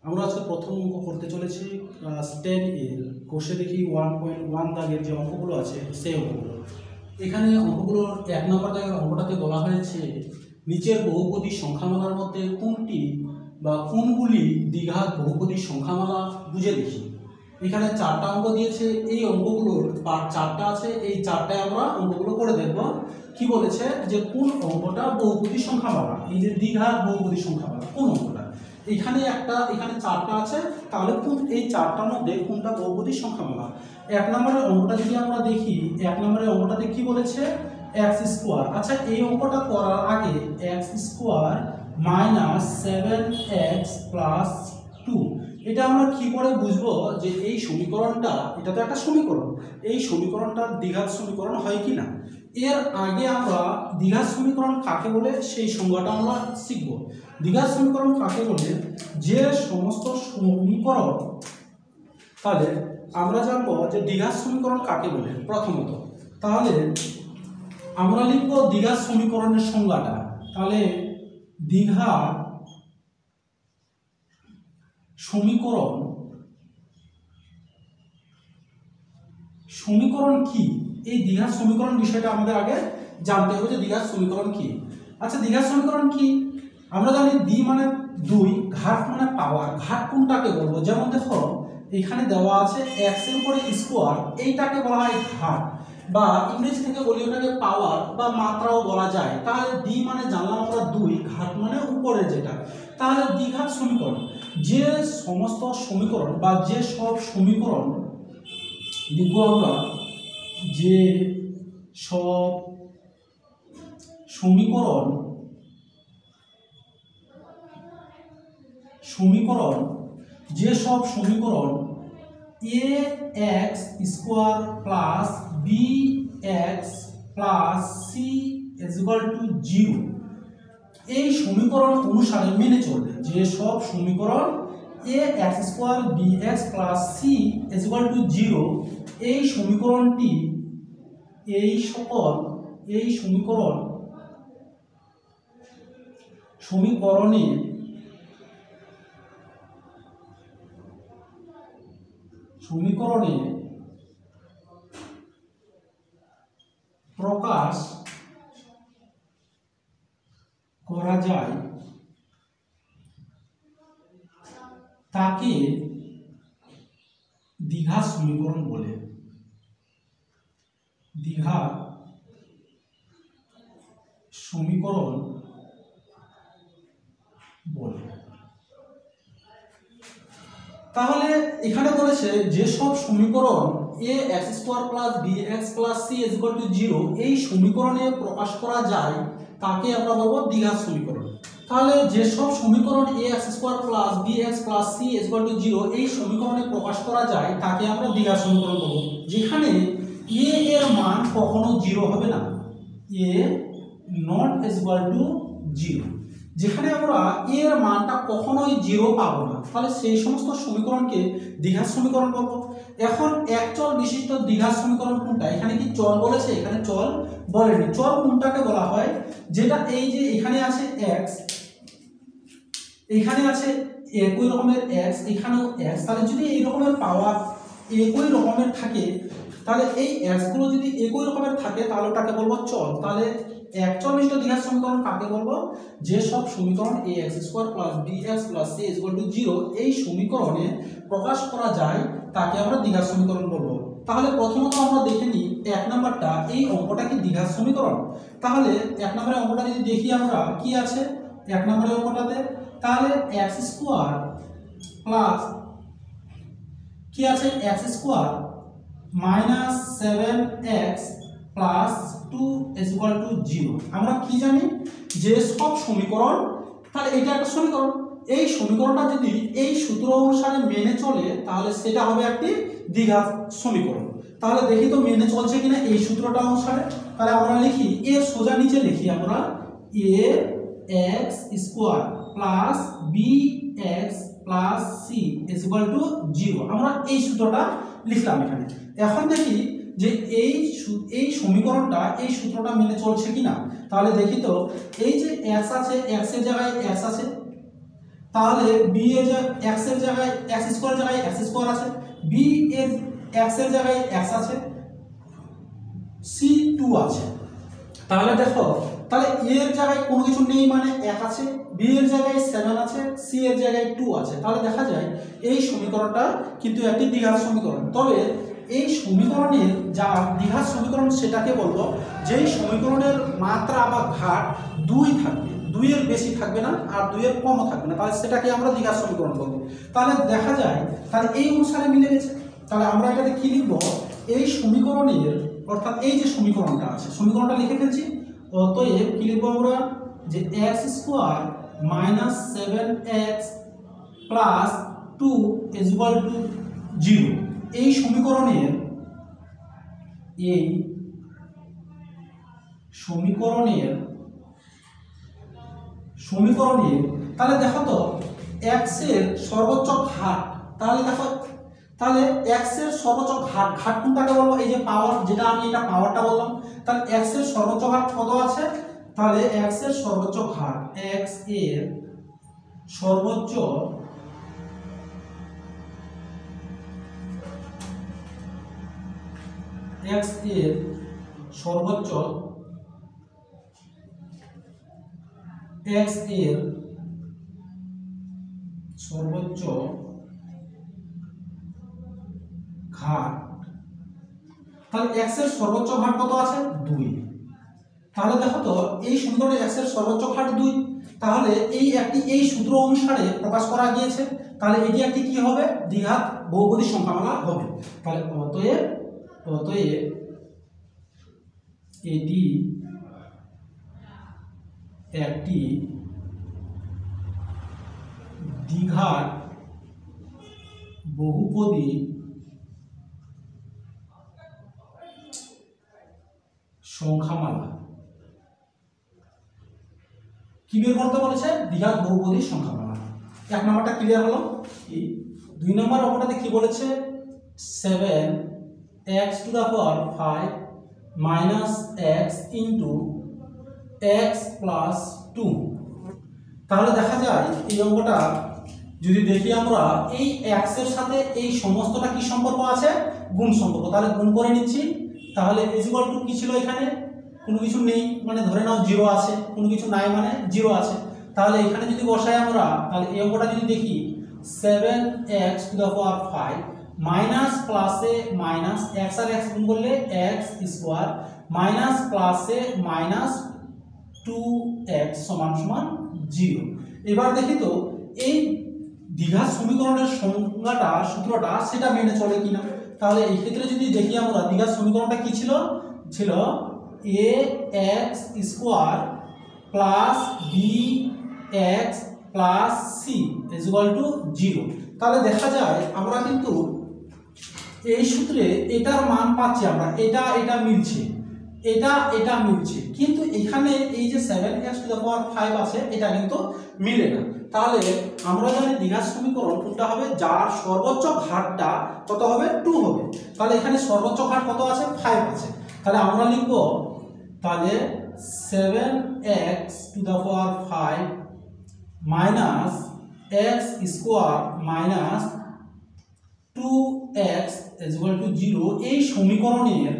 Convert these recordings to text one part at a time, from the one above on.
আমরা আজকে প্রথম অঙ্ক করতে চলেছি ক্লাস 10 এর কোষে দেখি 1.1 দাগের যে অঙ্কগুলো আছে সেই অঙ্কগুলো। এখানে অঙ্কগুলোর 1 নম্বর দাগের অঙ্কটাতে বলা হয়েছে নিচের বহুপদী সংখ্যামালার মধ্যে কোনটি বা কোনগুলি দ্বিঘাত বহুপদী সংখ্যামালা বুঝে দেখি। এখানে 4টা অঙ্ক দিয়েছে, এই অঙ্কগুলোর পার্ট 4টা আছে, এই 4টায় আমরা অঙ্কগুলো করে দেখব। কি বলেছে যে কোন অঙ্কটা বহুপদী সংখ্যামালা, এই যে দ্বিঘাত বহুপদী সংখ্যামালা কোন অঙ্কটা। এখানে 4টা আছে, তাহলে কোন এই 4টার মধ্যে কোনটা বহুপদী সংখ্যামালা। 1 নম্বরের অঙ্কটা যদি আমরা দেখি, 1 নম্বরের অঙ্কটাতে কি বলেছে x স্কয়ার। আচ্ছা, এই অঙ্কটা করার আগে x square minus 7x plus 2 এটা আমরা কি করে বুঝবো যে এই সমীকরণটা, এটা তো একটা সমীকরণ, এই সমীকরণটা দ্বিঘাত সমীকরণ হয় কি না। এর আগে আমরা দ্বিঘাত সমীকরণ কাকে বলে সেই সংজ্ঞাটা আমরা শিখব। দ্বিঘাত সমীকরণ কাকে বলে, যে সমস্ত সমীকরণ, তাহলে আমরা জানবো যে দ্বিঘাত সমীকরণ কাকে বলে প্রথমত। তাহলে আমরা লিখব দ্বিঘাত সমীকরণের সংজ্ঞাটা। তাহলে দ্বিঘাত সমীকরণ কি, এই দ্বিঘাত সমীকরণ বিষয়টা আমাদের আগে জানতে হবে যে দ্বিঘাত সমীকরণ কি। আচ্ছা, দ্বিঘাত সমীকরণ কি আমরা জানি, দ্বি মানে 2, ঘাত মানে পাওয়ার। ঘাত কোনটাকে বলবো, যেমন দেখো এখানে দেওয়া আছে x এর উপরে স্কয়ার, এইটাকে বলা হয় ঘাত, বা ইংরেজি থেকে বলি ওটাকে পাওয়ার বা মাত্রাও বলা যায়। তাহলে দ্বি মানে জানলাম আমরা 2, ঘাত মানে উপরে যেটা। তাহলে দ্বিঘাত সমীকরণ যে সমস্ত সমীকরণ বা যে সব সমীকরণ লিখব আমরা, যে সব সমীকরণ ax square plus bx plus c is equal two 0 এই সমীকরণ অনুসারে মেনে চলবে। যে সব সমীকরণ ax square bx plus c is equal two 0 এই সমীকরণটি, এই সমীকরণে প্রকাশ করা যায় তাকে দ্বিঘাত সমীকরণ বলে। দ্বিঘাত সমীকরণ বলে। তাহলে এখানে বলেছে যে সব সমীকরণ ax square plus bx plus c is equal two 0 এই সমীকরণে প্রকাশ করা যায় তাকে আমরা বলবো দ্বিঘাত সমীকরণ। তাহলে যে সব সমীকরণ ax square plus bx plus c is equal two 0 এই সমীকরণে প্রকাশ করা যায় তাকে আমরা দ্বিঘাত সমীকরণ বলবো। যেখানে a এর মান কখনো 0 হবে না, a not is equal two 0, যেখানে আমরা a এর মানটা কখনোই 0 পাবো না, তাহলে সেই সমস্ত সমীকরণকে দ্বিঘাত সমীকরণ বলবো। এখন এক চল বিশিষ্ট দ্বিঘাত সমীকরণ কোনটা, এখানে কি চল বলেছে, এখানে চল বলেনি। চল কোনটাকে বলা হয়, যেটা এই যে এখানে আছে x, এখানে আছে একই রকমের x, এখানেও x, তাহলে যদি এই রকমের পাওয়ার একই রকমের থাকে, তাহলে এই x গুলো যদি একই রকমের থাকে তাহলে ওটাকে বলবো চল। তাহলে এক চল বিশিষ্ট দ্বিঘাত সমীকরণ কাকে বলবো, যে সব সমীকরণ ax square plus bx plus c is equal two 0 এই সমীকরণে প্রকাশ করা যায় তাকে আমরা দ্বিঘাত সমীকরণ বলবো। তাহলে প্রথমত আমরা দেখে নিই 1 নাম্বারটা, এই অঙ্কটা কি দ্বিঘাত সমীকরণ। তাহলে 1 নম্বরের অঙ্কটা যদি দেখি আমরা কি আছে 1 নম্বরের অঙ্কটাতে, তাহলে x স্কয়ার প্লাস কি আছে x square minus 7x plus 2 is equal two 0। আমরা কি জানি যে সব সমীকরণ, তাহলে এটা একটা সমীকরণ, এই সমীকরণটা যদি এই সূত্র অনুসারে মেনে চলে তাহলে সেটা হবে একটি দ্বিঘাত সমীকরণ। তাহলে দেখি তো মেনে চলছে কিনা এই সূত্রটা অনুসারে। তাহলে আমরা লিখি এর সোজা নিচে লিখি আমরা ax square plus bx plus c is equal two 0, আমরা এই সূত্রটা লিখলাম এখানে। এখন দেখি যে এই সমীকরণটা এই সূত্রটা মেনে চলছে কিনা। তাহলে দেখি তো এই যে x আছে, x এর জায়গায় x আছে, তাহলে বি এর এক্স এর জায়গায় এক্স স্কোয়ার জায়গায় এক্স স্কোয়ার আছে, বি এর এক্স এর জায়গায় এক্স আছে, সি 2 আছে। তাহলে দেখো, তাহলে এ এর জায়গায় কোনো কিছু নেই মানে 1 আছে, বি এর জায়গায় 7 আছে, সি এর জায়গায় 2 আছে। তাহলে দেখা যায় এই সমীকরণটা কিন্তু একটি দ্বিঘাত সমীকরণ। তবে এই সমীকরণের যা দ্বিঘাত সমীকরণ সেটাকে বলবো যেই সমীকরণের মাত্রা বা ঘাত 2 থাকবে, 2 এর বেশি থাকবে না আর 2 এর কমও থাকবে না, তাহলে সেটাকে আমরা দ্বিঘাত সমীকরণ বলবো। তাহলে দেখা যায় তাহলে এই অনুসারে মিলে গেছে। তাহলে আমরা এটাতে কি লিখবো, এই সমীকরণের অর্থাৎ এই যে সমীকরণটা আছে সমীকরণটা লিখে ফেলছি। অতএব কি লিখবো আমরা, যে x square minus 7x plus 2 is equal two 0। এই সমীকরণের তাহলে দেখো তো x এর সর্বোচ্চ ঘাত, তাহলে দেখো তাহলে x এর সর্বোচ্চ ঘাত কোনটাকে বলবো, এই যে পাওয়ার, যেটা আমি এটা পাওয়ারটা বললাম। তাহলে x এর সর্বোচ্চ ঘাত কত আছে, তাহলে x এর সর্বোচ্চ ঘাত, x এর সর্বোচ্চ ঘাত, তাহলে x এর সর্বোচ্চ ঘাত কত আছে, 2। তাহলে দেখো তো এই সমীকরণে x এর সর্বোচ্চ ঘাত 2, তাহলে এই সূত্র অনুসারে প্রকাশ করা গিয়েছে। তাহলে এটি একটি কি হবে, দ্বিঘাত বহুপদী সংখ্যামালা হবে। তাহলে অতএব এটি একটি দ্বিঘাত বহুপদী সংখ্যামালা। কি বের করতে বলেছে, দ্বিঘাত বহুপদী সংখ্যামালা। 1 নম্বরটা ক্লিয়ার হলো। 2 নম্বর অঙ্কটাতে কি বলেছে, 7x to the power 5 minus x into x plus 2। তাহলে দেখা যায় এই অঙ্কটা যদি দেখি আমরা, এই x এর সাথে এই সমস্তটা কি সম্পর্ক আছে, গুণ সম্পর্ক। তাহলে গুণ করে নিচ্ছি। তাহলে ইজ ইকুয়াল টু কি ছিল, এখানে কোনো কিছু নেই মানে ধরে নাও 0 আছে, কোনো কিছু নাই মানে 0 আছে। তাহলে এখানে যদি বসাই আমরা, তাহলে এই অঙ্কটা যদি দেখি 7x to the power 5 minus প্লাসে মাইনাস, x আর x গুণ করলে x স্কয়ার মাইনাস প্লাসে মাইনাস 2x সমান সমান 0। এবার দেখি তো এই দ্বিঘাত সমীকরণের সংজ্ঞাটা, সূত্রটা সেটা মেনে চলে কিনা। তাহলে এই ক্ষেত্রে যদি দেখি আমরা, দ্বিঘাত সমীকরণটা কি ছিল ax square plus bx plus c is equal two 0। তাহলে দেখা যায় আমরা কিন্তু এই সূত্রে এটার মান পাচ্ছি আমরা, এটা মিলছে, এটা মিলছে, কিন্তু এখানে এই যে 7x টু দ্য পাওয়ার 5 আছে এটা কিন্তু মিলে না। তাহলে আমরা জানি দ্বিঘাত সমীকরণ কোনটা হবে, যার সর্বোচ্চ ঘাতটা কত হবে, 2 হবে। তাহলে এখানে সর্বোচ্চ ঘাত কত আছে, 5 আছে। তাহলে আমরা লিখব, তাহলে 7x to the power 5 minus x square minus 2x is equal two 0। এই সমীকরণের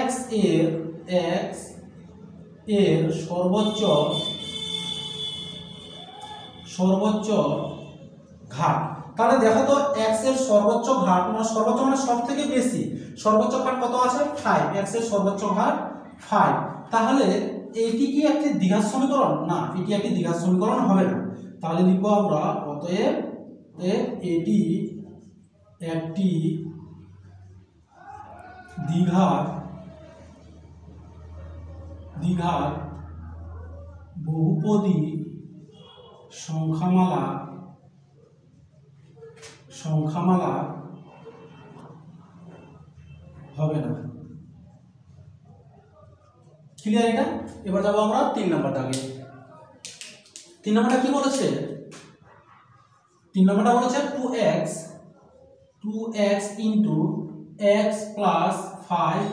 x এর সর্বোচ্চ ঘাত। তাহলে দেখো তো x এর সর্বোচ্চ ঘাত মানে সর্বোচ্চ মানে সব থেকে বেশি, সর্বোচ্চ ঘাত কত আছে, 5। x এর সর্বোচ্চ ঘাত 5। তাহলে এটি কি একটি দ্বিঘাত সমীকরণ, না এটি একটি দ্বিঘাত সমীকরণ হবে না। তাহলে লিখব আমরা, অতএব এটি একটি দ্বিঘাত বহুপদী সংখ্যামালা হবে না। ক্লিয়ার এটা? এবার যাবো আমরা 3 নম্বরটাকে। 3 নম্বরটা কি বলেছে, 3 নম্বরটা বলেছে 2x ইন্টু x প্লাস 5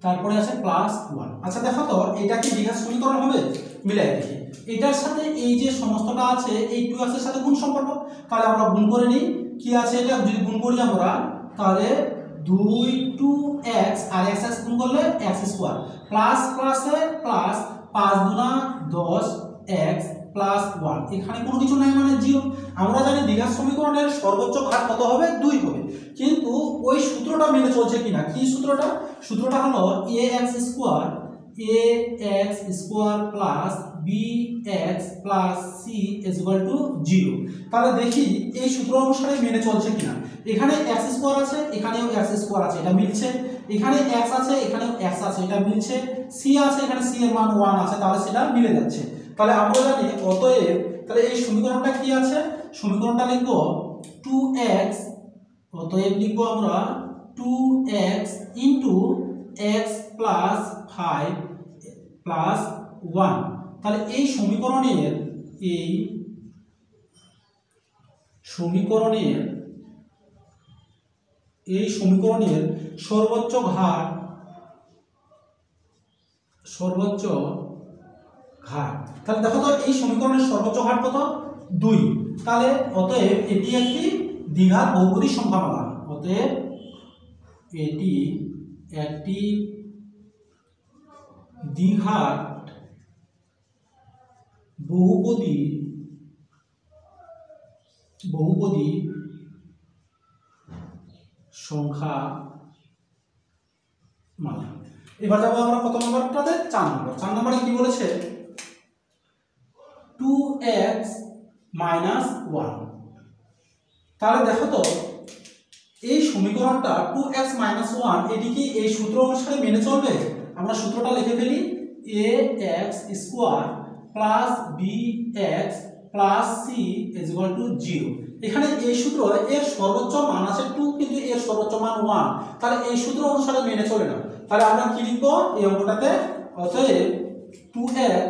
তারপরে আছে +1। আচ্ছা দেখো তো এটা কি দ্বিঘাত সমীকরণ হবে? মিলাই দেখি। এটার সাথে এই যে সমস্তটা আছে এই 2x এর সাথে গুণ সম্পর্ক, তাহলে আমরা গুণ করে নিই। কি আছে এটা যদি গুণ করি আমরা, তাহলে 2 2x আর x গুণ করলে x² প্লাস প্লাসে প্লাস 5 দুনা 10 x +1। এখানে কোনো কিছু নাই মানে 0। আমরা জানি দ্বিঘাত সমীকরণের সর্বোচ্চ ঘাত কত হবে? 2 হবে। কিন্তু ওই সূত্রটা মেনে চলছে কিনা, কি সূত্রটা? সূত্রটা হলো ax² plus bx plus c = 0। তাহলে দেখি এই সূত্র অনুসারে মেনে চলছে কিনা। এখানে x² আছে, এখানেও x² আছে, এটা মিলছে। এখানে x আছে, এখানেও x আছে, এটা মিলছে। c আছে, এখানে c এর মান 1 আছে, তাহলে সেটা মিলে যাচ্ছে। তাহলে আমরা জানি অতএব তাহলে এই সমীকরণটা কি আছে? সমীকরণটা লিখব 2x, অতএব লিখব আমরা 2x x + 5 + 1। তাহলে এই সমীকরণের সর্বোচ্চ ঘাত তাহলে দেখো তো এই সমীকরণের সর্বোচ্চ ঘাত কত? 2। তাহলে অতএব এটি একটি দ্বিঘাত বহুপদী সংখ্যামালা। অতএব এটি একটি দ্বিঘাত বহুপদী সংখ্যামালা। এবার যাবো আমরা কত নম্বরটাতে? 4 নম্বর। 4 নম্বরে কি বলেছে? 2x - 1। তাহলে দেখো তো এই সমীকরণটা 2x - 1 এটি কি এই সূত্র অনুসারে মেনে চলবে? আমরা সূত্রটা লিখে ফেলি। ax² plus bx plus c = 0। এখানে এই সূত্র এর সর্বোচ্চ মান আছে 2, কিন্তু এর সর্বোচ্চ মান 1। তাহলে এই সূত্র অনুসারে মেনে চলে না। তাহলে আমরা কি লিখব এই অঙ্কটাতে? অতএব 2x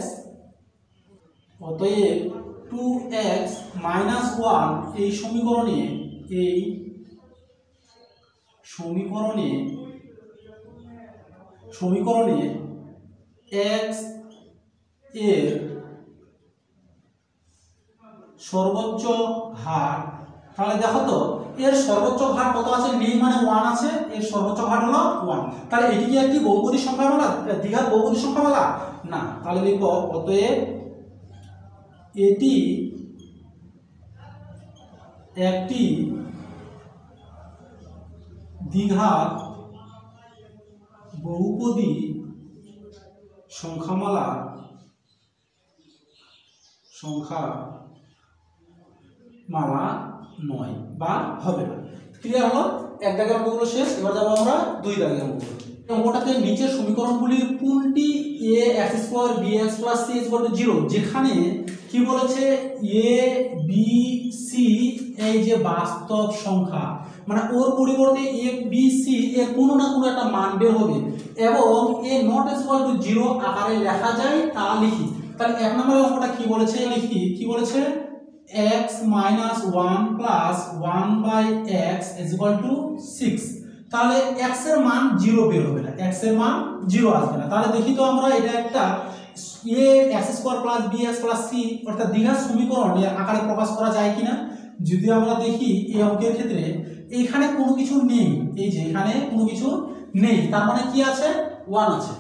- 1 এই সমীকরণে x এর সর্বোচ্চ ঘাত। তাহলে দেখো তো এর সর্বোচ্চ ঘাত কত আছে? নেই মানে 1 আছে, এর সর্বোচ্চ ঘাত হলো 1। তাহলে এটি কি একটি বহুপদী সংখ্যামালা, দ্বিঘাত বহুপদী সংখ্যামালা? না। তাহলে লিখব অতএব এটি একটি দ্বিঘাত বহুপদী সংখ্যামালা নয় বা হবে না। ক্লিয়ার হলো? এক দাগের অঙ্কগুলো শেষ। এবার যাবো আমরা 2 দাগের অঙ্কগুলো। অঙ্কটাতে নিচের সমীকরণগুলির কোনটি ax² bx + c = 0, যেখানে কি বলেছে a b c এই যে বাস্তব সংখ্যা, মানে ওর পরিবর্তে a b c এর কোনো না কোনো একটা মান বের হবে এবং a ≠ 0 আকারে লেখা যায়, তা লিখি। তাহলে এক নম্বরের অঙ্কটা কি বলেছে লিখি। কি বলেছে? x - 1 + 1/x = 6। তাহলে x এর মান 0 বের হবে না, x এর মান 0 আসবে না। তাহলে দেখি তো আমরা এটা একটা ax² + bx + c অর্থাৎ দ্বিঘাত সমীকরণ এর আকারে প্রকাশ করা যায় কিনা। যদি আমরা দেখি এই অঙ্কের ক্ষেত্রে এইখানে কোনো কিছু নেই, এই যে এখানে কোনো কিছু নেই, তার মানে কি আছে? 1 আছে।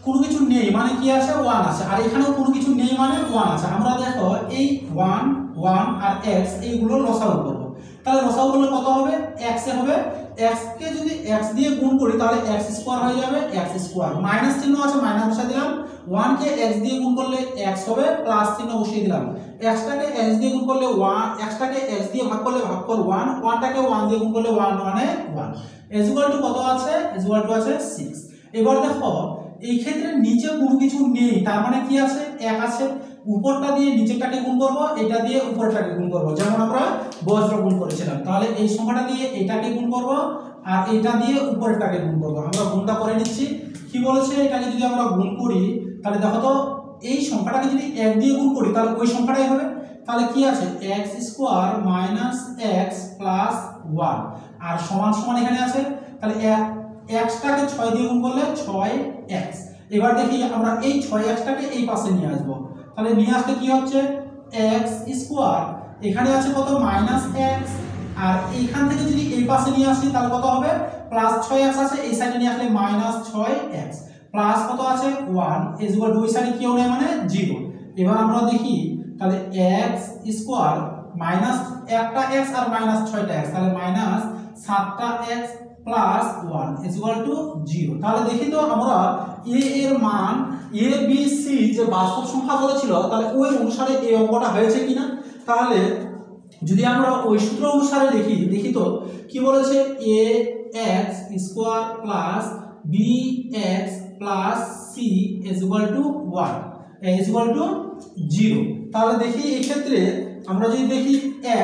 কোনো কিছু নেই মানে কি আছে? 1 আছে। আর এখানেও কোনো কিছু নেই মানে 1 আছে। আমরা দেখো এই 1 1 আর x এইগুলো লসাগু করব। তাহলে লসাগু করলে কত হবে? x এ হবে। x কে যদি x দিয়ে গুণ করি তাহলে x² হয়ে যাবে, x²। মাইনাস চিহ্ন আছে, মাইনাস বসিয়ে দিলাম। 1 কে x দিয়ে গুণ করলে x হবে, প্লাস চিহ্ন বসিয়ে দিলাম। x টাকে x দিয়ে গুণ করলে 1, x টাকে x দিয়ে ভাগ করলে ভাগফল 1, 1 টাকে 1 দিয়ে গুণ করলে 1 1 1 কত আছে? আছে 6। এবার দেখো এই ক্ষেত্রে নিচে কোনো কিছু নেই, তার মানে কি আছে? 1 আছে। উপরটা দিয়ে নিচেরটাকে গুণ করব, এটা দিয়ে উপরেরটাকে গুণ করব, যেমন আমরা বজ্র গুণ করেছিলাম। তাহলে এই সংখ্যাটা দিয়ে এটাকে গুণ করব আর এটা দিয়ে উপরেরটাকে গুণ করব। আমরা গুণটা করে নিচ্ছি। কি বলেছে? এটাকে যদি আমরা গুণ করি তাহলে দেখো তো এই সংখ্যাটাকে যদি 1 দিয়ে গুণ করি তাহলে ওই সংখ্যাটাই হবে। তাহলে কি আছে? x² - x + 1 আর সমান সমান এখানে আছে। তাহলে এক্সটাকে 6 দিয়ে গুণ করলে 6x। এবার দেখি আমরা এই 6xটাকে এই পাশে নিয়ে আসবো, তাহলে নিয়ে আসতে কি হচ্ছে x স্কোয়ার, এখানে আছে কত -x, আর এইখান থেকে যদি এই পাশে নিয়ে আসি তাহলে কত হবে +6x আছে, এই সাইডে নিয়ে আসলে -6x, প্লাস কত আছে 1 ইকুয়াল টু ওই সাইডে কেউ নেই মানে 0। এবার আমরা দেখি তাহলে x স্কোয়ার মাইনাস একটা x আর -6টা x, তাহলে -7টা x প্লাস 1 ইকুয়াল টু 0। তাহলে দেখি তো আমরা a এর মান a b c যে বাস্তব সংখ্যা বলেছিল তাহলে ওই অনুসারে এই অঙ্কটা হয়েছে কিনা। তাহলে যদি আমরা ওই সূত্র অনুসারে দেখি তো কি বলেছে, ax square plus bx plus c equal to 1 equal to 0। তাহলে দেখি এই ক্ষেত্রে আমরা যদি দেখি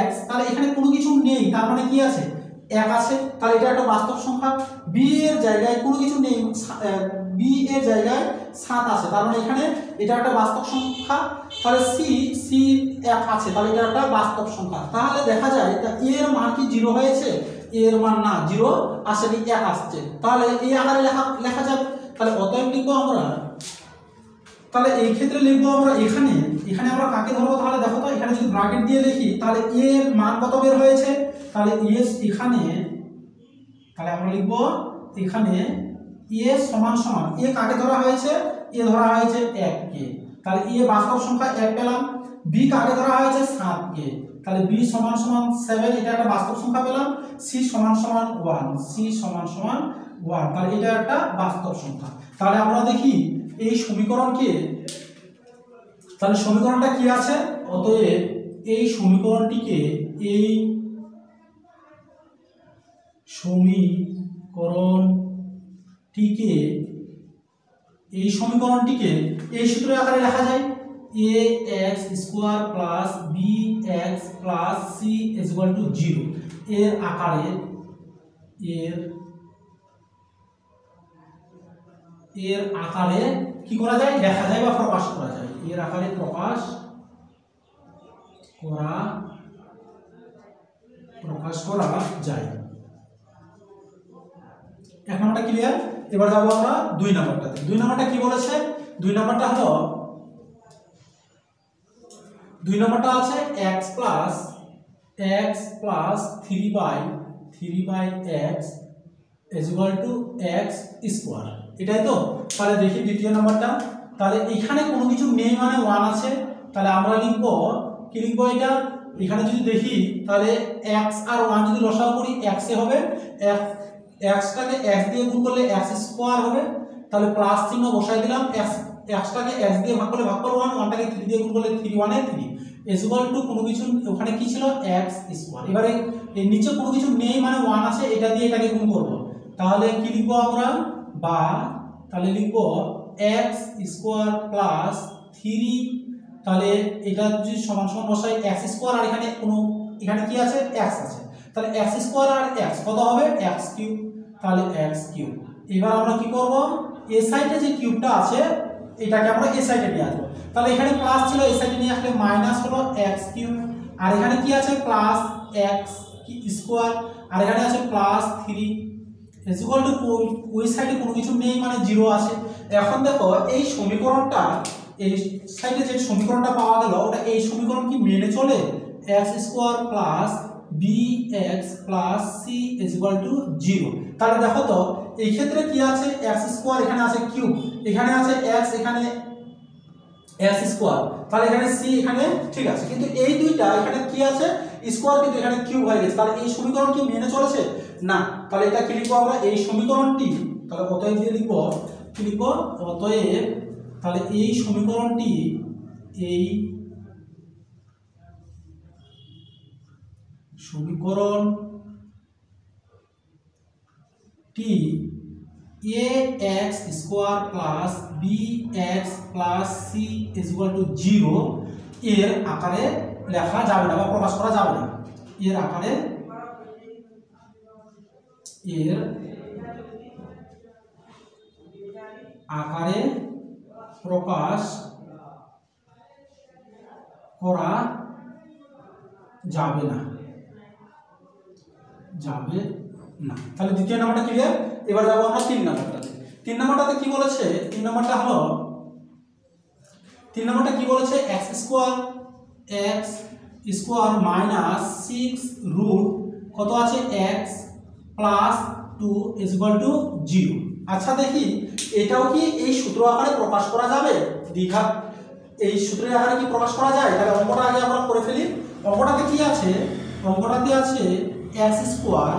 x, তাহলে এখানে কোনো কিছু নেই, তার মানে কি আছে 1 আছে, তাহলে এটা একটা বাস্তব সংখ্যা। b এর জায়গায় কোনো কিছু নেই, b এর জায়গায় 7 আছে, তার মানে এখানে এটা একটা বাস্তব সংখ্যা। তাহলে c 1 আছে, তাহলে এটা একটা বাস্তব সংখ্যা। তাহলে দেখা যায় এটা a এর মান কি 0 হয়েছে, a এর মান না 0 আসেনি, 1 আসছে, তাহলে এই আকারে লেখা যাবে। তাহলে অতএব লিখবো আমরা, তাহলে এই ক্ষেত্রে লিখবো আমরা এখানে আমরা কাকে ধরবো, তাহলে দেখো তো এখানে যদি ব্র্যাকেট দিয়ে লিখি তাহলে a এর মান কত বের হয়েছে, তাহলে এখানে তাহলে আমরা লিখবো এখানে a সমান সমান, a কাকে ধরা হয়েছে, a ধরা হয়েছে 1 কে, তাহলে a বাস্তব সংখ্যা 1 পেলাম। b কাকে ধরা হয়েছে 7 কে, তাহলে b সমান সমান 7, এটা একটা বাস্তব সংখ্যা পেলাম। c সমান সমান 1, c সমান সমান 1, তাহলে এটা একটা বাস্তব সংখ্যা। তাহলে আমরা দেখি এই সমীকরণকে, তাহলে সমীকরণটা কি আছে, অতএব এই সমীকরণটিকে এই সমীকরণটিকে এই সূত্রের আকারে লেখা যায়, ax square plus bx plus c equal to 0 এর আকারে কি করা যায়, লেখা যায় বা প্রকাশ করা যায়, এর আকারে প্রকাশ করা যায়। এক নম্বরটা ক্লিয়ার। এবার যাবো আমরা 2 নম্বরটাতে। 2 নম্বরটা কি বলেছে, 2 নম্বরটা হলো 2 নম্বরটা আছে x plus 3/x equal to x square, এটাই তো। তাহলে দেখি দ্বিতীয় নম্বরটা, তাহলে এখানে কোনো কিছু নেই মানে 1 আছে, তাহলে আমরা লিখবো কি লিখবো, এটা এখানে যদি দেখি তাহলে x আর 1 যদি লসাগু করি x এ হবে, x টাকে x দিয়ে গুণ করলে x স্কয়ার হবে, তাহলে প্লাস চিহ্ন বসাই দিলাম, x টাকে x দিয়ে ভাগ করলে ভাগ করব 1, 1 টাকে 3 দিয়ে গুণ করলে 3 1 এ 3 ইকুয়াল টু কোনো কিছু ওখানে কি ছিল x স্কয়ার। এবারে এর নিচে কোনো কিছু নেই মানে 1 আছে, এটা দিয়ে এটাকে গুণ করব, তাহলে কি লিখবো আমরা, বা তাহলে লিখবো x স্কয়ার প্লাস 3, তাহলে এটা যদি সমান সমান বসাই x স্কয়ার, আর এখানে কি আছে x আছে, তাহলে x স্কয়ার আর x কত হবে x কিউব, তাহলে x কিউব। এবার আমরা কি করব, এই সাইডে যে কিউবটা আছে এটাকে আমরা এই সাইডে নিয়ে আসবো, তাহলে এখানে প্লাস ছিল এই সাইডে নিয়ে আসলে মাইনাস হলো x কিউব, আর এখানে কি আছে প্লাস x স্কয়ার, আর এখানে আছে প্লাস 3 ইকুয়াল টু ওই সাইডে কোনো কিছু নেই মানে 0 আছে। এখন দেখো এই সমীকরণটা, এই সাইডে যে সমীকরণটা পাওয়া গেল ওটা এই সমীকরণ কি মেনে চলে, x square plus bx plus c equal to 0। তাহলে দেখো তো এই ক্ষেত্রে কি আছে, x স্কয়ার এখানে আছে কিউব, এখানে আছে x, এখানে x স্কয়ার, তাহলে এখানে c এখানে ঠিক আছে, কিন্তু এই দুইটা এখানে কি আছে স্কয়ার, কিন্তু এখানে কিউব হয়ে গেছে, তাহলে এই সমীকরণ কি মেনে চলেছে না। তাহলে এটা কি লিখবো আমরা, এই সমীকরণটি, তাহলে অতএব দিয়ে লিখবো কি লিখবো, অতএব তাহলে এই সমীকরণটি ax square plus bx plus c equal to 0 এর আকারে লেখা যাবে না বা প্রকাশ করা যাবে না, এর আকারে প্রকাশ করা যাবে না। তাহলে দ্বিতীয় নাম্বারটা ক্লিয়ার। এবার যাবো আমরা 3 নাম্বারটাতে। 3 নাম্বারটাতে কি বলেছে? 3 নাম্বারটা হলো 3 নাম্বারটা কি বলেছে? x স্কোয়ার মাইনাস 6 রুট কত আছে x plus 2 is equal two 0। আচ্ছা দেখি এটাও কি এই সূত্র আকারে প্রকাশ করা যাবে? দ্বিঘাত এই সূত্রের আকারে কি প্রকাশ করা যায়? তাহলে অঙ্কটা আগে আমরা করে ফেলি। অঙ্কটাতে কি আছে? অঙ্কটাতে আছে x স্কোয়ার।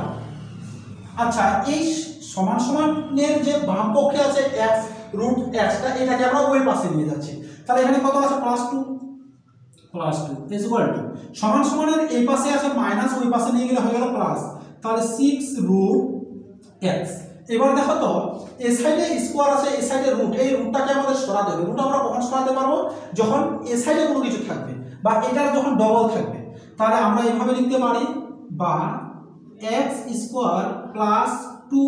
আচ্ছা এই সমান সমানের যে বাম পক্ষে আছে x রুট x টা, এটাকে আমরা ওই পাশে নিয়ে যাচ্ছি। তাহলে এখানে কত আছে? প্লাস 2 ইজ ইকুয়াল টু সমান সমানের এই পাশে আছে মাইনাস, ওই পাশে নিয়ে গেলে হয়ে গেল প্লাস। তাহলে 6 রুট x। এবার দেখো তো এই সাইডে স্কোয়ার আছে, এই সাইডে রুট, এই রুটটাকে আমাদের সরাতে হবে। রুট আমরা কখন সরাতে পারবো? যখন এই সাইডে কোনো কিছু থাকবে বা এটার যখন ডবল থাকবে। তাহলে আমরা এইভাবে লিখতে পারি বা x স্কোয়ার প্লাস 2।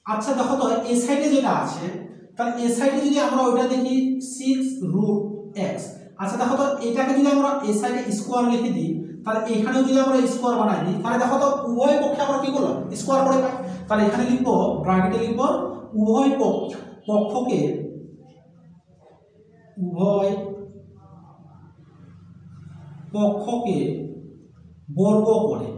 আচ্ছা দেখো তো এই সাইডে যেটা আছে, তাহলে এই সাইডে যদি আমরা ওইটা দেখি 6 রুট x। আচ্ছা দেখো তো এটাকে যদি আমরা এই সাইডে স্কোয়ার লিখে দিই, তাহলে এখানেও যদি আমরা স্কোয়ার বানাই দিই, তাহলে দেখো তো উভয় পক্ষে আমরা কি করলাম? স্কোয়ার করে পাই। তাহলে এখানে লিখবো ব্র্যাকেটে লিখবো উভয় পক্ষকে বর্গ করে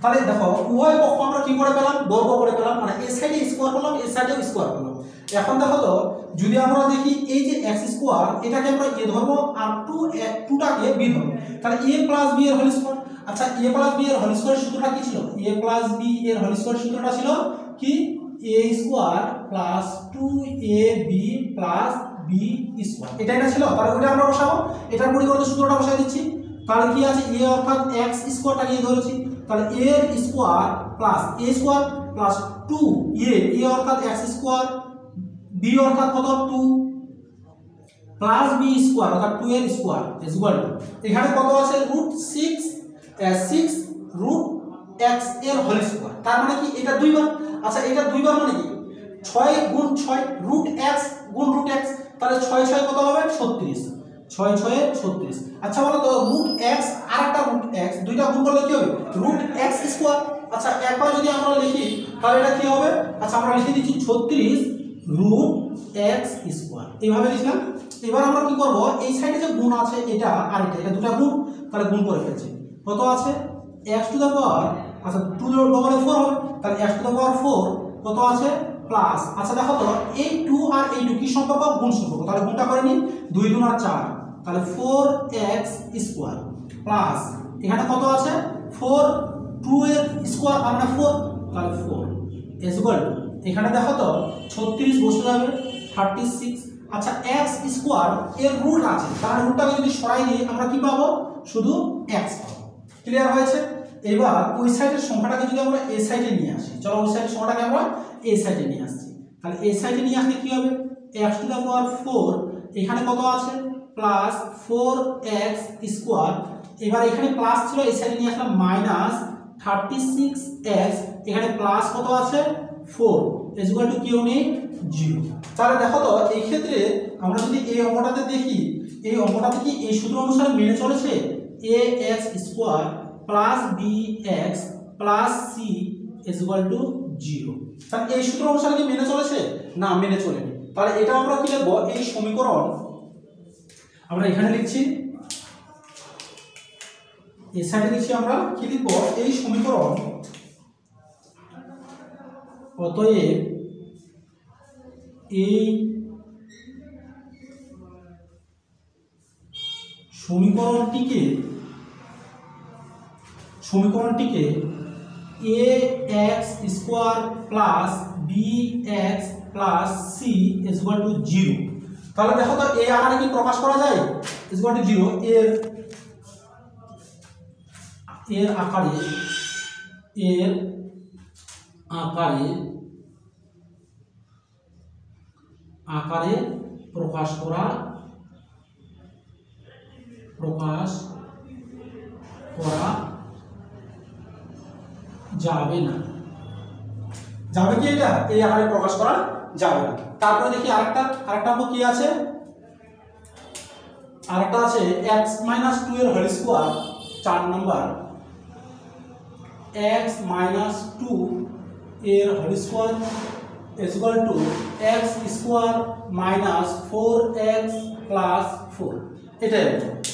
তাহলে দেখো উভয় পক্ষ আমরা কি করে পেলাম? বর্গ করে পেলাম। মানে এই সাইডে স্কোয়ার করলাম, এই সাইডেও স্কোয়ার করলাম। এখন দেখো তো যদি আমরা দেখি এই যে x স্কোয়ার, এটাকে আমরা a ধরবো আর 2টাকে b ধরবো। তাহলে a প্লাস b এর হোল স্কোয়ার। আচ্ছা a প্লাস b এর হোল স্কোয়ার সূত্রটা কি ছিল? a প্লাস b এর হোল স্কোয়ার সূত্রটা ছিল কি? a square plus 2ab plus b square. এটাই না ছিল? তাহলে ওটা আমরা বসাবো, এটার পরিবর্তে সূত্রটা বসাই দিচ্ছি। তাহলে কি আছে? a অর্থাৎ x স্কোয়ারটাকে a ধরেছি। তাহলে a এর square plus a square plus 2a অর্থাৎ x স্কোয়ার, b অর্থাৎ কত? 2 প্লাস b স্কোয়ার অর্থাৎ 2 এর স্কোয়ার ইজ ইকুয়াল টু এখানে কত আছে? রুট 6 রুট x এর হোল স্কোয়ার। তার মানে কি এটা 2 বার। আচ্ছা এটা 2 বার মানে কি? 6 গুণ 6 রুট x গুণ রুট x। তাহলে 6 6 কত হবে? 36। 6 6 36। আচ্ছা বলো তো রুট x আর একটা রুট x দুইটা গুণ করলে কি হবে? Root x square. আচ্ছা একবার যদি আমরা লিখি তাহলে এটা কি হবে? আচ্ছা আমরা লিখে দিচ্ছি 36 রুট x স্কোয়ার, এইভাবে লিখলাম। এবার আমরা কি করব? এই সাইডে যে গুণ আছে এটা আর এটা দুটো গুণ, তাহলে গুণ করে ফেলছি। কত আছে? x টু দ্য পাওয়ার, আচ্ছা 2 এর পাওয়ারে 4 হবে, তাহলে x টু দ্য পাওয়ার 4 কত আছে? প্লাস। আচ্ছা দেখো তো এই 2 আর এই 2 কি সম্পর্ক? গুণ সম্পর্ক। তাহলে গুণটা করে নি, 2 2 আর 4, তাহলে 4x স্কোয়ার প্লাস এখানে কত আছে? 4 2 এর স্কোয়ার মানে 4, তাহলে 4 ইজ ইকুয়াল টু এখানে দেখো তো 36 বসে যাবে 36। আচ্ছা x স্কোয়ার এর রুট আছে, তার রুটটাকে যদি সরাই দিই আমরা কি পাবো? শুধু x পাবো। ক্লিয়ার হয়েছে? এবার ওই সাইডের সংখ্যাটাকে যদি আমরা এই সাইডে নিয়ে আসি, চলো ওই সাইডের সংখ্যাটাকে আমরা এই সাইডে নিয়ে আসছি। তাহলে এই সাইডে নিয়ে আসলে কি হবে? x টু দ্য পাওয়ার 4 এখানে কত আছে? Plus 4x square. এবার এখানে প্লাস ছিল, এই সাইডে নিয়ে আসলাম মাইনাস 36x, এখানে প্লাস কত আছে? 4 ইজ ইকুয়াল টু কেউ নেই 0। তাহলে দেখো তো এই ক্ষেত্রে আমরা যদি এই অঙ্কটাতে দেখি, এই অঙ্কটাতে কি এই সূত্র অনুসারে মেনে চলেছে? ax square plus bx plus c is equal two 0। তাহলে এই সূত্র অনুসারে কি মেনে চলেছে? না, মেনে চলেনি। তাহলে এটা আমরা কি লিখবো? এই সমীকরণ আমরা এখানে লিখছি, এই সাইডে লিখছি আমরা কি লিখবো? এই সমীকরণ অতএব এই সমীকরণটিকে ax square plus bx plus c is equal two 0। তাহলে দেখো তো এই আকারে কি প্রকাশ করা যায়? ইজ ইকুয়াল টু 0 এর আকারে প্রকাশ করা যাবে না। যাবে কি? এটা এই আকারে প্রকাশ করা যাবে না। তারপরে দেখি আরেকটা অঙ্ক কি আছে? আরেকটা আছে x - 2 এর whole square. 4 number x minus 2 এর whole square is equal to x square minus 4x plus 4, এটাই।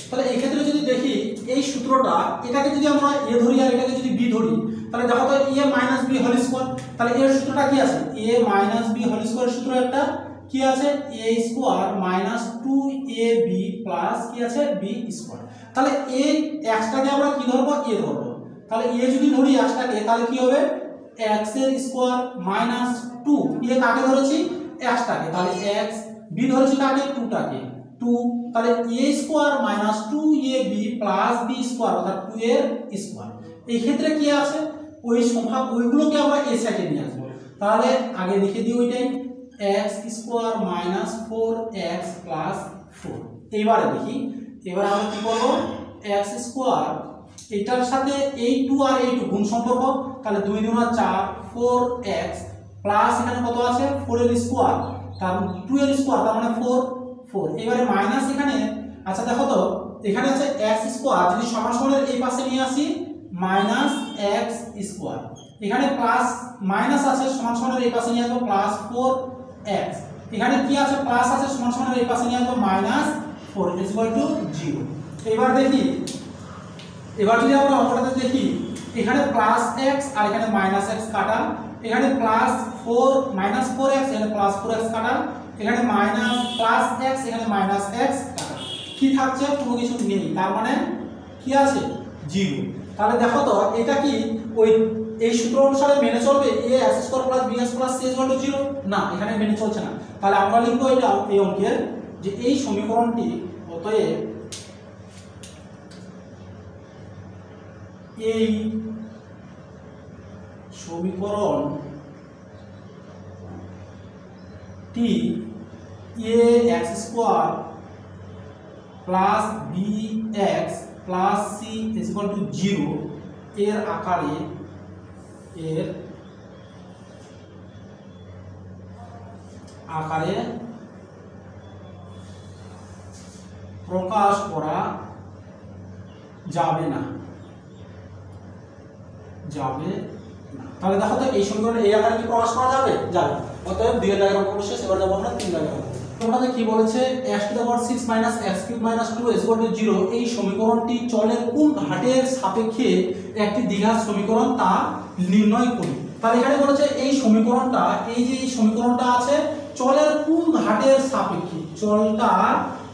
তাহলে এই ক্ষেত্রে যদি দেখি এই সূত্রটা, এটাকে যদি আমরা a ধরি আর এটাকে যদি b ধরি, তাহলে দেখো তো a minus b whole square, তাহলে এর সূত্রটা কি আছে? a minus b whole square সূত্র একটা কি আছে? a square minus 2ab plus কি আছে? b square. তাহলে a xটাকে আমরা কি ধরবো? a ধরবো। তাহলে a যদি ধরি xটাকে, তাহলে কি হবে? x এর স্কোয়ার মাইনাস 2, a কাকে ধরেছি? xটাকে, তাহলে x, b ধরেছি কাকে? 2টাকে, 2, তাহলে a square minus 2ab plus b square অর্থাৎ 2 এর স্কোয়ার। এই ক্ষেত্রে কি আছে? ওই সংখ্যা ওইগুলোকে আমরা এই সাইডে নিয়ে আসবো। তাহলে আগে লিখে দিই ওইটাই, x square minus 4x plus 4। এইবারে দেখি, এবার আমরা কি করবো? x স্কোয়ার এটার সাথে এই 2 আর এই 2 গুণ সম্পর্ক, তাহলে 2 2 4 4x প্লাস এখানে কত আছে? 4 এর স্কোয়ার, তার 2 এর স্কোয়ার, তার মানে 4 4। এবারে মাইনাস এখানে, আচ্ছা দেখো তো এখানে আছে x স্কোয়ার, যদি সমান সমানের এই পাশে নিয়ে আসি মাইনাস x স্কোয়ার, এখানে প্লাস মাইনাস আছে সমান সমানের এই পাশে নিয়ে আসবো প্লাস 4x, এখানে কি আছে? প্লাস আছে সমান সমানের এই পাশে নিয়ে আসবো মাইনাস 4 ইজ ইকুয়াল টু 0। এবার দেখি, এবার যদি আমরা অঙ্কটাতে দেখি, এখানে প্লাস x আর এখানে মাইনাস x কাটা, এখানে প্লাস 4 মাইনাস 4x, এখানে প্লাস 4x কাটা, এখানে মাইনাস প্লাস x, এখানে মাইনাস x কাটা, কি থাকছে? কোনো কিছু নেই, তার মানে কি আছে? 0। তাহলে দেখো তো এটা কি ওই এই সূত্র অনুসারে মেনে চলবে? a x square plus bx plus c equal to 0? না, এখানে মেনে চলছে না। তাহলে আমরা লিখবো এটা এই অঙ্কের যে এই সমীকরণটি, অতএব এই সমীকরণটি ax square plus bx plus c is equal two 0 এর আকারে প্রকাশ করা যাবে না। তাহলে দেখো তো এই সমীকরণে এই আকারে কি প্রকাশ করা যাবে? যাবে। অতএব 2 এর দাগের অঙ্ক শেষ। এবার যাব আমরা 3 দাগের অঙ্ক। তোমাদের কি বলেছে? x to the power 6 minus x cube minus 2 is equal two 0 এই সমীকরণটি চলের কোন ঘাটের সাপেক্ষে একটি দ্বিঘাত সমীকরণ তা নির্ণয় করি। তাহলে এখানে বলেছে এই সমীকরণটা, এই যে এই সমীকরণটা আছে চলের কোন ঘাটের সাপেক্ষে, চলটা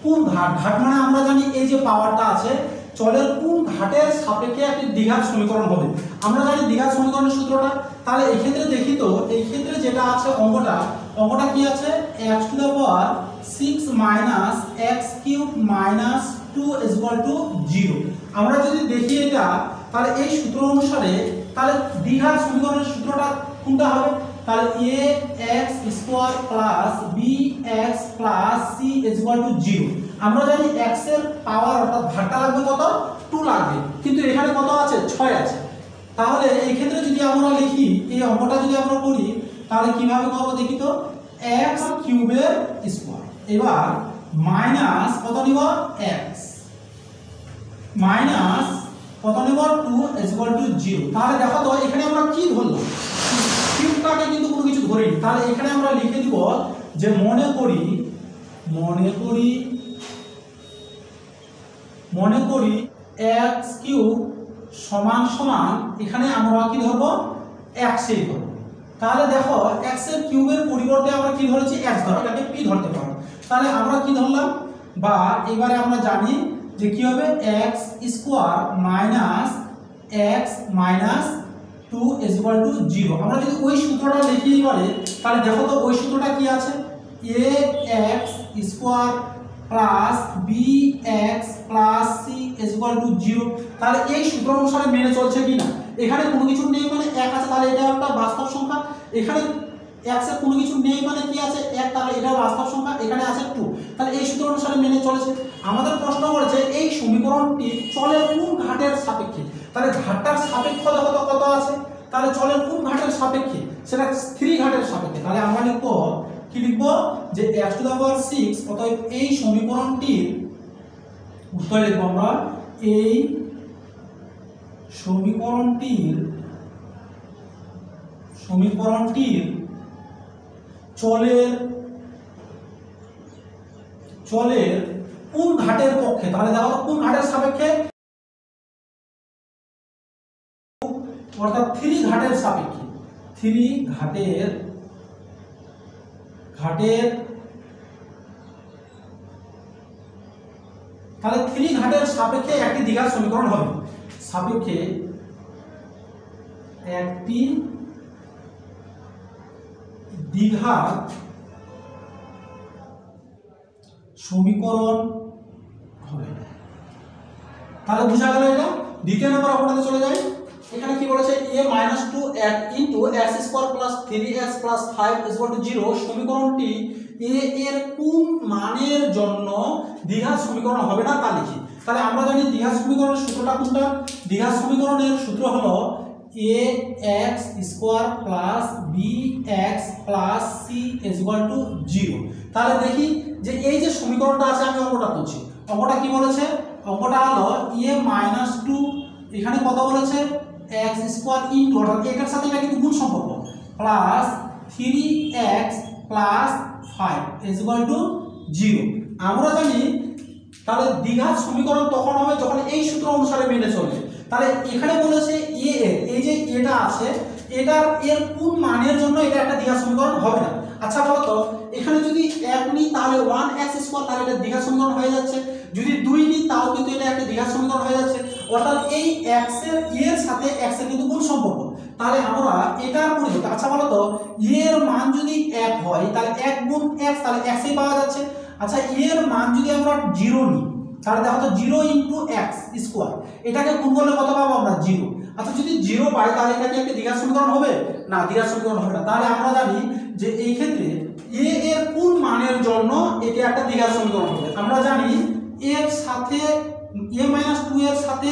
কোন ঘাট, ঘাট মানে আমরা জানি এই যে পাওয়ারটা আছে, চলের কোন ঘাটের সাপেক্ষে একটি দ্বিঘাত সমীকরণ হবে। আমরা জানি দ্বিঘাত সমীকরণের সূত্রটা। তাহলে এই ক্ষেত্রে দেখি তো, এই ক্ষেত্রে যেটা আছে অঙ্কটা কি আছে? x to the power 6 minus x cube minus 2 is equal two 0। আমরা যদি দেখি এটা, তাহলে এই সূত্র অনুসারে তাহলে দ্বিঘাত সমীকরণের সূত্রটা কোনটা হবে? তাহলে ax square plus bx plus c is equal two 0। আমরা জানি x এর পাওয়ার অর্থাৎ ঘাটটা লাগবে কত? 2 লাগবে, কিন্তু এখানে কত আছে? 6 আছে। তাহলে এই ক্ষেত্রে যদি আমরা লিখি, এই অঙ্কটা যদি আমরা করি, তাহলে কিভাবে করব দেখি তো? x কিউবের স্কয়ার, এবার মাইনাস কত নিব? x মাইনাস কত নিব? 2 ইজ ইকুয়াল টু 0। তাহলে দেখো তো এখানে আমরা কি ধরলাম? কিউবটাকে কিন্তু কোনো কিছু ধরিনি। তাহলে এখানে আমরা লিখে দিব যে মনে করি x কিউব সমান সমান, এখানে আমরা কি ধরব? x এই ধরব। তাহলে দেখো x এর কিউবের পরিবর্তে আমরা কি ধরেছি? x ধরো, এটাকে p ধরতে পারো। তাহলে আমরা কি ধরলাম? বা এবারে আমরা জানি যে কি হবে? x square minus x minus 2 is equal two 0। আমরা যদি ওই সূত্রটা লিখি এবারে, তাহলে দেখো তো ওই সূত্রটা কি আছে? ax square plus bx plus c is equal two 0। তাহলে এই সূত্র অনুসারে মেনে চলছে কি না? এখানে কোনো কিছু নেই মানে 1 আছে, তাহলে এটা একটা বাস্তব সংখ্যা। এখানে x এর কোনো কিছু নেই মানে কি আছে? 1, তাহলে এটা বাস্তব সংখ্যা। এখানে আছে 2, তাহলে এই সূত্র অনুসারে মেনে চলেছে। আমাদের প্রশ্ন করেছে এই সমীকরণটি চলের কোন ঘাটের সাপেক্ষে। তাহলে ঘাটটার সাপেক্ষ দেখো তো কত আছে? তাহলে চলের কোন ঘাটের সাপেক্ষে? সেটা 3 ঘাটের সাপেক্ষে। তাহলে আমরা লিখবো কি? লিখবো যে x টু দ্য পাওয়ার 6, অতএব এই সমীকরণটির উত্তর লিখবো আমরা এই সমীকরণটির চলের কোন ঘাটের পক্ষে, তাহলে দেখো কোন ঘাটের সাপেক্ষে, অর্থাৎ 3 ঘাটের সাপেক্ষে, 3 ঘাটের তাহলে 3 ঘাটের সাপেক্ষে একটি দ্বিঘাত সমীকরণ হবে, সাপেক্ষে একটি দ্বিঘাত সমীকরণ হবে। তাহলে বোঝা গেল এটা। দ্বিতীয় নম্বর অঙ্কটাতে চলে যাই। এখানে কি বলেছে, a - 2 into x square plus 3x plus 5 0 সমীকরণটি a এর কোন মানের জন্য দ্বিঘাত সমীকরণ হবে না তা লিখি। তাহলে আমরা জানি দ্বিঘাত সমীকরণের সূত্রটা কোনটা, দ্বিঘাত সমীকরণের সূত্র হলো ax square plus bx plus c 0। তাহলে দেখি যে এই যে সমীকরণটা আছে, আমি অঙ্কটা করছি। অঙ্কটা কি বলেছে, অঙ্কটা হলো a - 2, এখানে কত বলেছে x স্কয়ার ইনটু, অর্থাৎ এটার সাথে এটা কিন্তু গুণ সম্পর্ক, প্লাস 3x প্লাস 5 0। আমরা জানি তাহলে দ্বিঘাত সমীকরণ তখন হবে যখন এই সূত্র অনুসারে মেনে চলবে। তাহলে এখানে বলেছে a এর, এই যে এটা আছে, এটার এর কোন মানের জন্য এটা একটা দ্বিঘাত সমীকরণ হবে না। আচ্ছা বলো তো, এখানে যদি 1 নিই তাহলে 1x স্কয়ার, তাহলে এটা দ্বিঘাত সমীকরণ হয়ে যাচ্ছে। যদি 2 নিই তাও কিন্তু এটা একটা দ্বিঘাত সমীকরণ হয়ে যাচ্ছে। অর্থাৎ এই x এর সাথে x এর কিন্তু গুণ সম্পর্ক। তাহলে আমরা এটার পরিবর্তে, আচ্ছা বলো তো, এর মান যদি 1 হয় তাহলে 1 গুণ x, তাহলে x এই পাওয়া যাচ্ছে। আচ্ছা এর মান যদি আমরা 0 নিই তাহলে দেখো তো 0 ইনটু x স্কয়ার, এটাকে গুণ করলে কত পাবো আমরা 0। আচ্ছা যদি 0 পাই তাহলে এটা কি একটা দ্বিঘাত সমীকরণ হবে না, দ্বিঘাত সমীকরণ হবে না। তাহলে আমরা জানি যে এই ক্ষেত্রে a এর কোন মানের জন্য এটা একটা দ্বিঘাত সমীকরণ হবে। আমরা জানি এর সাথে a - 2 এর সাথে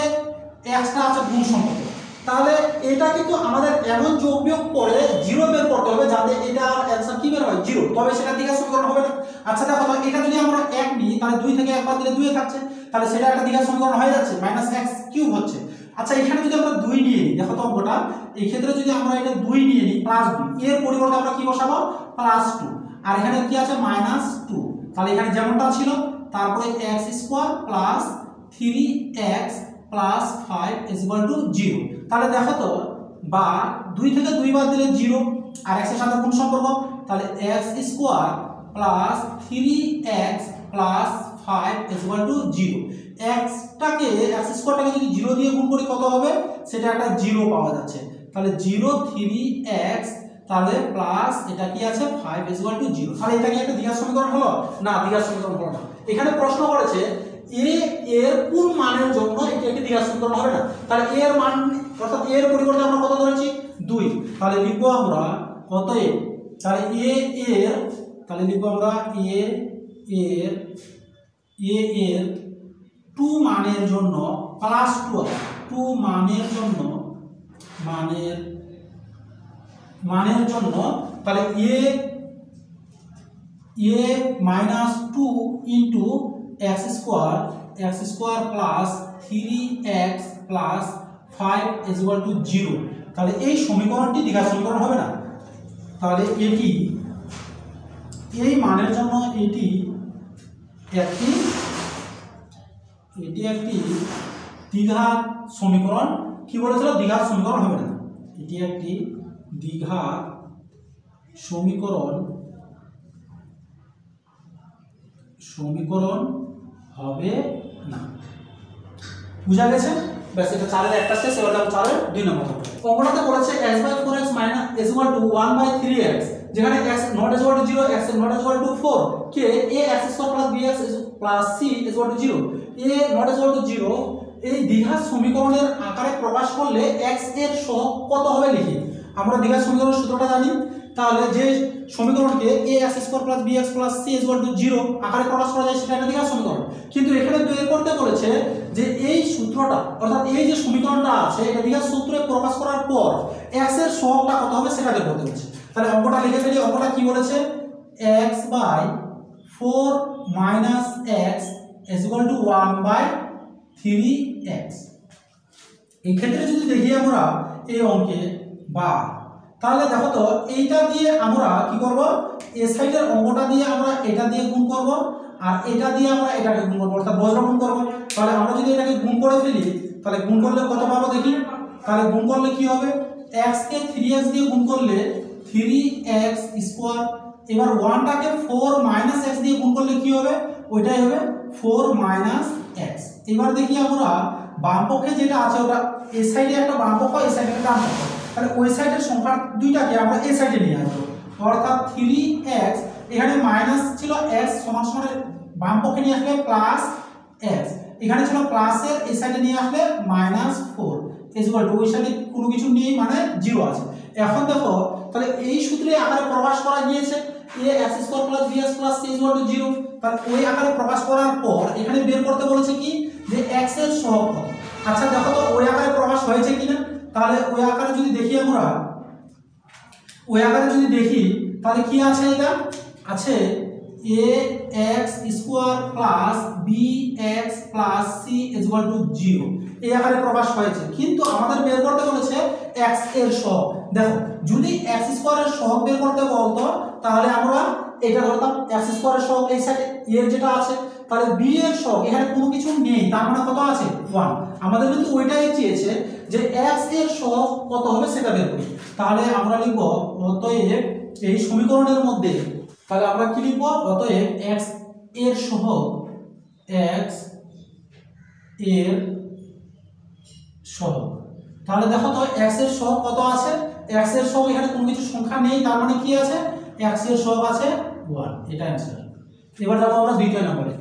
x টা আছে গুণ সম্পর্ক। তাহলে এটা কিন্তু আমাদের এমন যোগ বিয়োগ করে 0 বের করতে হবে যাতে এটা অ্যানসার কি বের হয় 0, তবে সেটা দ্বিঘাত সমীকরণ হবে না। আচ্ছা দেখো এটা যদি আমরা 1 নিই তাহলে 2 থেকে 1 বাদ দিলে 2 এ থাকছে, তাহলে সেটা একটা দ্বিঘাত সমীকরণ হয়ে যাচ্ছে, -x³ হচ্ছে। আচ্ছা এখানে যদি আমরা 2 নিয়ে নিই, দেখো তো অঙ্কটা, এই ক্ষেত্রে যদি আমরা এটা 2 নিয়ে নিই +2, এর পরিবর্তে আমরা কি বসাবো +2, আর এখানে কি আছে -2, তাহলে এখানে যেমনটা ছিল তারপরে x² প্লাস 3x প্লাস 5 0। তাহলে দেখো তো, বা 2 থেকে 2 বাদ দিলে 0, আর x এর সাথে কোন সম্পর্ক, তাহলে x² plus 3x plus 5 0। x-টাকে x² যদি 0 দিয়ে গুণ করি কত হবে, সেটা একটা 0 পাওয়া যাচ্ছে। তাহলে 0 3x, তাহলে প্লাস এটা কি আছে 5 0। তাহলে এটা কি একটা দ্বিঘাত সমীকরণ হলো না, দ্বিঘাত সমীকরণ হলো না। এখানে প্রশ্ন করেছে a এর কোন মানের জন্য এটি একটি দ্বিঘাত সমীকরণ হবে না। তাহলে a এর মান, অর্থাৎ a এর পরিবর্তে আমরা কত ধরেছি 2, তাহলে লিখব আমরা অতএব, তাহলে a এর, তাহলে লিখব আমরা a এর 2 মানের জন্য +2, 2 মানের জন্য তাহলে a - 2 into x² plus 3x plus 5 0। তাহলে এই সমীকরণটি দ্বিঘাত সমীকরণ হবে না। তাহলে এটি এই মানের জন্য এটি একটি দ্বিঘাত সমীকরণ, কি বলেছিল, দ্বিঘাত সমীকরণ হবে না। এটি একটি দ্বিঘাত সমীকরণ হবে না। বুঝা গেছে? ব্যাস, এটা 4 এর একটা শেষ। এবার আমরা 4 এর 2 নম্বর অঙ্কটাতে বলেছে x/4x - 1/3x, যেখানে x not equal to 0, x not equal to 4, K ax² + bx + c 0, a not equal to 0 এই দ্বিঘাত সমীকরণের আকারে প্রকাশ করলে x এর সহগ কত হবে লিখি। আমরা দ্বিঘাত সমীকরণের সূত্রটা জানি। তাহলে যে সমীকরণকে ax² + bx + c 0 আকারে প্রকাশ করা যায় সেটা একটা দ্বিঘাত সমীকরণ। কিন্তু এখানে বের করতে বলেছে যে এই সূত্রটা, অর্থাৎ এই যে সমীকরণটা আছে এটা দ্বিঘাত সূত্রে প্রকাশ করার পর x এর সহগটা কত হবে সেটা বের করতে বলেছে। তাহলে অঙ্কটা লিখে ফেলি। অঙ্কটা কি বলেছে, x/4 - x = 1/3x। এই ক্ষেত্রে যদি দেখি আমরা এই অঙ্কে বা, তাহলে দেখো তো এইটা দিয়ে আমরা কি করব, এ সাইডের অঙ্কটা দিয়ে আমরা এটা দিয়ে গুণ করব, আর এটা দিয়ে আমরা এটাকে গুণ করব, অর্থাৎ বজ্র গুণ করব। তাহলে আমরা যদি এটাকে গুণ করে ফেলি, তাহলে গুণ করলে কত পাবো দেখি। তাহলে গুণ করলে কি হবে, x কে 3x দিয়ে গুণ করলে 3x স্কয়ার। এবার 1টাকে 4 - x দিয়ে গুণ করলে কি হবে, ওইটাই হবে 4 - x। এবার দেখি আমরা বাম পক্ষে যেটা আছে ওটা, এই সাইডে একটা বাম পক্ষ, এই সাইডে একটা ডান পক্ষ, তাহলে ওই সাইডের সংখ্যা দুইটাকে আমরা এই সাইডে নিয়ে আসবো, অর্থাৎ 3x এখানে মাইনাস ছিল x সমান সমান বাম পক্ষে নিয়ে আসলে প্লাস x, এখানে ছিল প্লাসের এই সাইডে নিয়ে আসলে -4 ইকুয়াল টু ওই সাইডে কোনো কিছু নেই মানে 0 আছে। এখন দেখো তাহলে এই সূত্রে আকারে প্রকাশ করা গিয়েছে ax² + bx + c = 0। তাহলে ওই আকারে প্রকাশ করার পর এখানে বের করতে বলেছে কি যে x এর সহগ কত। আচ্ছা দেখো তো ওই আকারে প্রকাশ হয়েছে কিনা, তাহলে ওই আকারে যদি দেখি আমরা, ওই আকারে যদি দেখি তাহলে কি আছে, এটা আছে ax² + bx + c = 0। এই আকারে প্রকাশ হয়েছে, কিন্তু আমাদের বের করতে বলেছে x এর সহগ। দেখো যদি x² এর সহগ বের করতে বলতো তাহলে আমরা এটা ধরতাম x² এর সহগ এই সাইডে এর যেটা আছে, তাহলে b এর সহগ এখানে কোনো কিছু নেই, তার মানে কত আছে 1। আমাদের কিন্তু ওইটাই চেয়েছে যে x এর সহগ কত হবে সেটা বের করি। তাহলে আমরা লিখব অতএব এই সমীকরণের মধ্যে, তাহলে আমরা কি লিখব, অতএব x এর সহগ, x এর সহগ। তাহলে দেখো তো x এর সহগ কত আছে, x এর সহগ এখানে কোনো কিছু সংখ্যা নেই, তার মানে কি আছে x এর সহগ আছে 1, এটা অ্যানসার। এবার যাবো আমরা দ্বিতীয় নম্বরে।